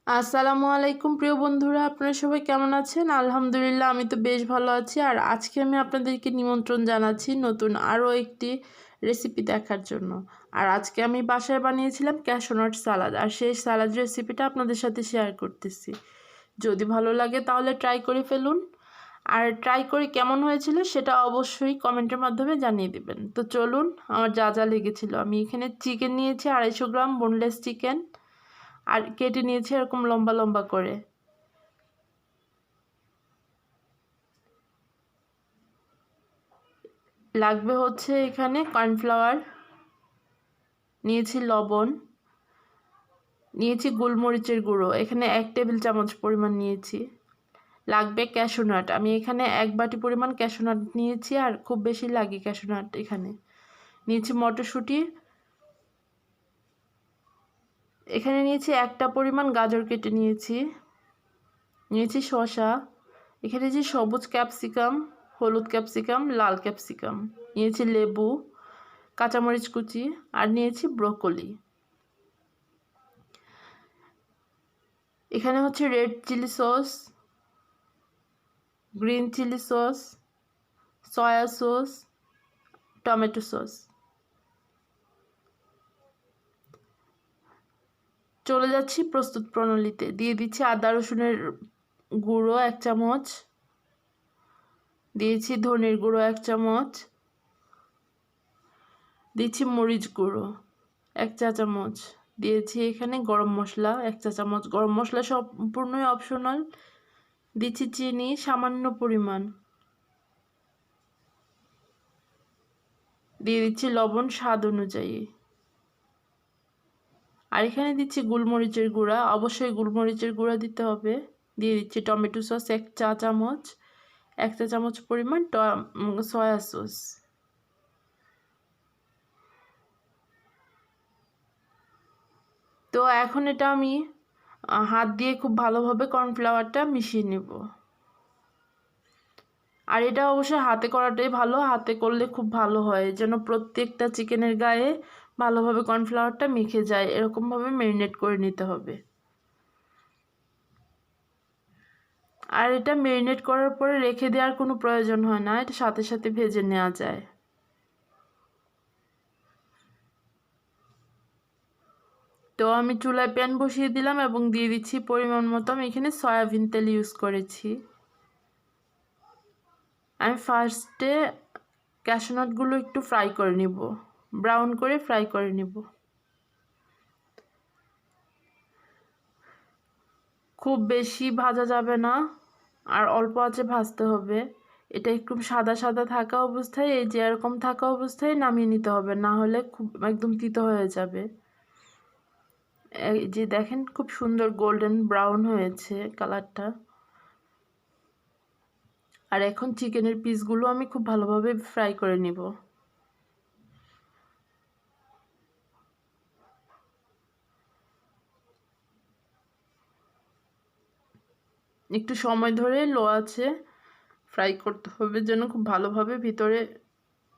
আসসালামু আলাইকুম প্রিয় বন্ধুরা, আপনারা সবাই কেমন আছেন? আলহামদুলিল্লাহ, আমি তো বেশ ভালো আছি। আর আজকে আমি আপনাদেরকে নিমন্ত্রণ জানাচ্ছি নতুন আরও একটি রেসিপি দেখার জন্য। আর আজকে আমি বাসায় বানিয়েছিলাম ক্যাশু নাট সালাদ, আর সেই সালাদ রেসিপিটা আপনাদের সাথে শেয়ার করতেছি। যদি ভালো লাগে তাহলে ট্রাই করে ফেলুন, আর ট্রাই করে কেমন হয়েছিল সেটা অবশ্যই কমেন্টের মাধ্যমে জানিয়ে দেবেন। তো চলুন, আমার যা যা লেগেছিল, আমি এখানে চিকেন নিয়েছি 250 গ্রাম বোনলেস চিকেন, আর কেটে নিয়েছি এরকম লম্বা লম্বা করে। লাগবে হচ্ছে এখানে কর্নফ্লাওয়ার, নিয়েছি লবণ, নিয়েছি গোলমরিচের গুঁড়ো, এখানে 1 টেবিল চামচ পরিমাণ নিয়েছি। লাগবে ক্যাশু নাট, আমি এখানে 1 বাটি পরিমাণ ক্যাশু নাট নিয়েছি, আর খুব বেশি লাগে ক্যাশু নাট। এখানে নিয়েছি মটরশুঁটি, এখানে নিয়েছি একটা পরিমাণ গাজর কেটে নিয়েছি, নিয়েছি শসা, এখানে যে সবুজ ক্যাপসিকাম, হলুদ ক্যাপসিকাম, লাল ক্যাপসিকাম, নিয়েছি লেবু, কাঁচামরিচ কুচি, আর নিয়েছি ব্রোকলি। এখানে হচ্ছে red chilli sauce, green chilli sauce, soya sauce, tomato sauce. চলে যাচ্ছি প্রস্তুত প্রণালীতে। দিয়ে দিচ্ছি আদা রসুনের গুঁড়ো 1 চামচ, দিয়েছি ধনের গুঁড়ো 1 চামচ, দিচ্ছি মরিচ গুঁড়ো 1 চা চামচ, দিয়েছি এখানে গরম মশলা 1 চা চামচ। গরম মশলা সম্পূর্ণই অপশনাল। দিচ্ছি চিনি সামান্য পরিমাণ, দিয়ে দিচ্ছি লবণ স্বাদ অনুযায়ী। আর এখানে দিচ্ছি গোলমরিচের গুঁড়া, অবশ্যই গোলমরিচের গুঁড়া দিতে হবে। দিয়ে দিচ্ছি টমেটো সস 1 চা চামচ, 1 চা চামচ পরিমাণ সয়া সস। তো এখন এটা আমি হাত দিয়ে খুব ভালোভাবে কর্নফ্লাওয়ারটা মিশিয়ে নেব। আর এটা অবশ্যই হাতে করাটাই ভালো, হাতে করলে খুব ভালো হয়, যেন প্রত্যেকটা চিকেনের গায়ে ভালোভাবে কর্নফ্লাওয়ারটা মেখে যায়, এরকমভাবে ম্যারিনেট করে নিতে হবে। আর এটা ম্যারিনেট করার পরে রেখে দেওয়ার কোনো প্রয়োজন হয় না, এটা সাথে সাথে ভেজে নেওয়া যায়। তো আমি চুলায় প্যান বসিয়ে দিলাম এবং দিয়ে দিচ্ছি পরিমাণ মতো, আমি এখানে সয়াবিন তেল ইউজ করেছি। আমি ফার্স্টে ক্যাশনাটগুলো একটু ফ্রাই করে নিব, ব্রাউন করে ফ্রাই করে নিব। খুব বেশি ভাজা যাবে না, আর অল্প আঁচে ভাজতে হবে। এটা একটু সাদা সাদা থাকা অবস্থায়, এই যে এরকম থাকা অবস্থায় নামিয়ে নিতে হবে, না হলে খুব একদম তিতো হয়ে যাবে। এই যে দেখেন খুব সুন্দর গোল্ডেন ব্রাউন হয়েছে কালারটা। আর এখন চিকেনের পিসগুলো আমি খুব ভালোভাবে ফ্রাই করে নিব। একটু সময় ধরে লো আছে ফ্রাই করতে হবে, যেন খুব ভালোভাবে ভিতরে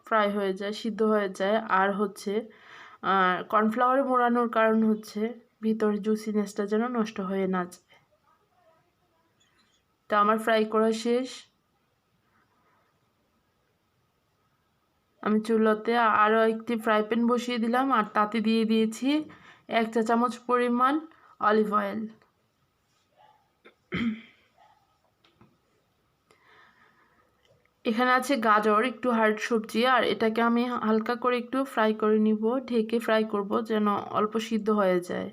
ফ্রাই হয়ে যায়, সিদ্ধ হয়ে যায়। আর হচ্ছে কর্নফ্লাওয়ারে মোড়ানোর কারণ হচ্ছে ভিতরে জুসিনেসটা যেন নষ্ট হয়ে না যায়। তো আমার ফ্রাই করা শেষ। আমি চুলাতে আরও একটি ফ্রাই প্যান বসিয়ে দিলাম, আর তাতে দিয়ে দিয়েছি 1 চা চামচ পরিমাণ অলিভ অয়েল। এখানে আছে গাজর, একটু হার্ড সবজি, আর এটাকে আমি হালকা করে একটু ফ্রাই করে নিব, ঢেকে ফ্রাই করব যেন অল্প সিদ্ধ হয়ে যায়।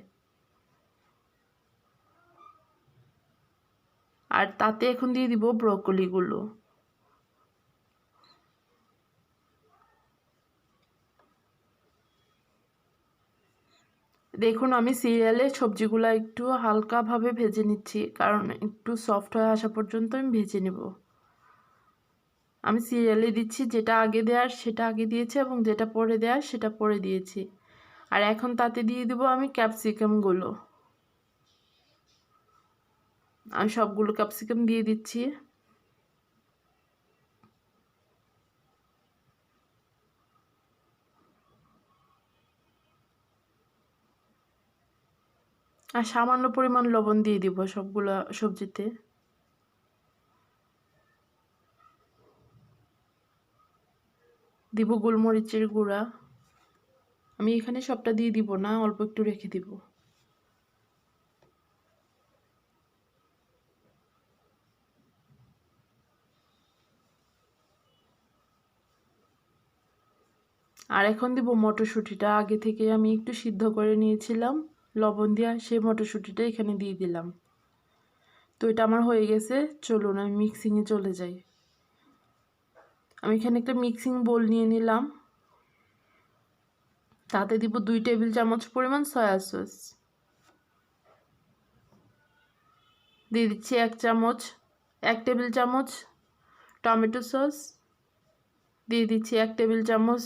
আর তাতে এখন দিয়ে দিব ব্রকলিগুলো। দেখুন আমি সিরিয়ালে সবজিগুলো একটু হালকাভাবে ভেজে নিচ্ছি, কারণ একটু সফট হয়ে আসা পর্যন্ত আমি ভেজে নেব। আমি সিরিয়ালে দিচ্ছি, যেটা আগে দেওয়ার সেটা আগে দিয়েছি এবং যেটা পরে দেওয়ার সেটা পরে দিয়েছি। আর এখন তাতে দিয়ে দেবো আমি ক্যাপসিকামগুলো। আমি সবগুলো ক্যাপসিকাম দিয়ে দিচ্ছি। আর সামান্য পরিমাণ লবণ দিয়ে দিব সবগুলো সবজিতে। দিব গোলমরিচের গুঁড়া। আমি এখানে সবটা দিয়ে দিব না, অল্প একটু রেখে দিব। আর এখন দিব মটরশুঁটিটা। আগে থেকে আমি একটু সিদ্ধ করে নিয়েছিলাম লবণ দিয়ে, সেই মটরশুঁটিটা এখানে দিয়ে দিলাম। তো এটা আমার হয়ে গেছে, চলুন আমি মিক্সিংয়ে চলে যাই। আমি এখানে একটা মিক্সিং বোল নিয়ে নিলাম, তাতে দিব 2 টেবিল চামচ পরিমাণ সয়া সস, দিয়ে দিচ্ছি 1 টেবিল চামচ টমেটো সস, দিয়ে দিচ্ছি 1 টেবিল চামচ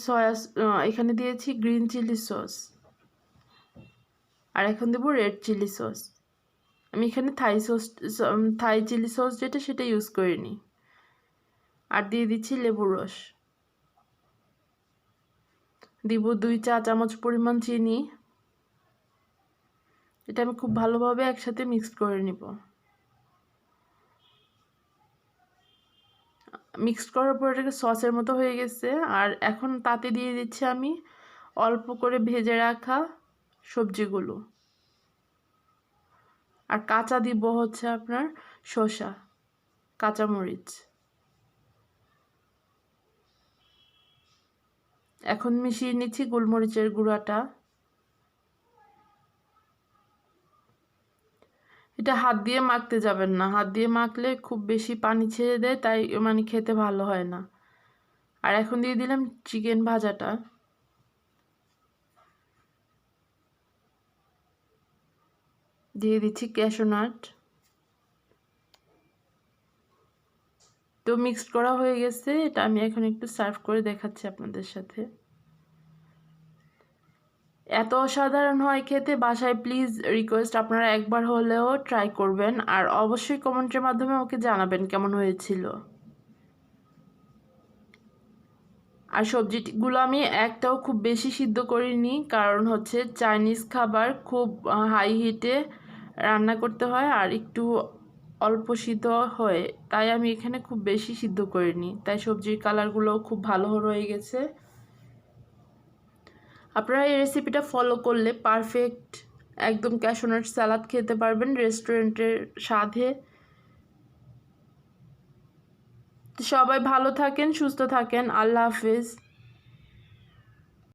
এখানে দিয়েছি গ্রিন চিলি সস, আর এখন দেবো রেড চিলি সস। আমি এখানে থাই চিলি সস যেটা সেটা ইউজ করিনি। আর দিয়ে দিচ্ছি লেবুর রস, দিব 2 চা চামচ পরিমাণ চিনি। এটা আমি খুব ভালোভাবে একসাথে মিক্স করে নিব। মিক্সড করার পর এটাকে সসের মতো হয়ে গেছে। আর এখন তাতে দিয়ে দিচ্ছি আমি অল্প করে ভেজে রাখা সবজিগুলো। আর কাঁচা দিব হচ্ছে আপনার শসা, কাঁচামরিচ। এখন মিশিয়ে নিচ্ছি গোলমরিচের গুঁড়াটা। এটা হাত দিয়ে মাখতে যাবেন না, হাত দিয়ে মাখলে খুব বেশি পানি ছেড়ে দেয়, তাই মানে খেতে ভালো হয় না। আর এখন দিয়ে দিলাম চিকেন ভাজাটা। দিয়ে দিচ্ছি ক্যাশু নাট। তো মিক্সড করা হয়ে গেছে, এটা আমি এখন একটু সার্ভ করে দেখাচ্ছি আপনাদের সাথে। এত অসাধারণ হয় খেতে, বাসায় প্লিজ রিকোয়েস্ট আপনারা একবার হলেও ট্রাই করবেন। আর অবশ্যই কমেন্টের মাধ্যমে আমাকে জানাবেন কেমন হয়েছিল। আর সবজিগুলো আমি একটাও খুব বেশি সিদ্ধ করিনি, কারণ হচ্ছে চাইনিজ খাবার খুব হাই হিটে রান্না করতে হয় আর একটু অল্প সিদ্ধ হয়, তাই আমি এখানে খুব বেশি সিদ্ধ করিনি, তাই সবজির কালারগুলোও খুব ভালো রয়ে গেছে। আপনারা এই রেসিপিটা ফলো করলে পারফেক্ট একদম ক্যাশু নাট সালাদ খেতে পারবেন রেস্টুরেন্টের স্বাদে। সবাই ভালো থাকেন, সুস্থ থাকেন, আল্লাহ হাফেজ।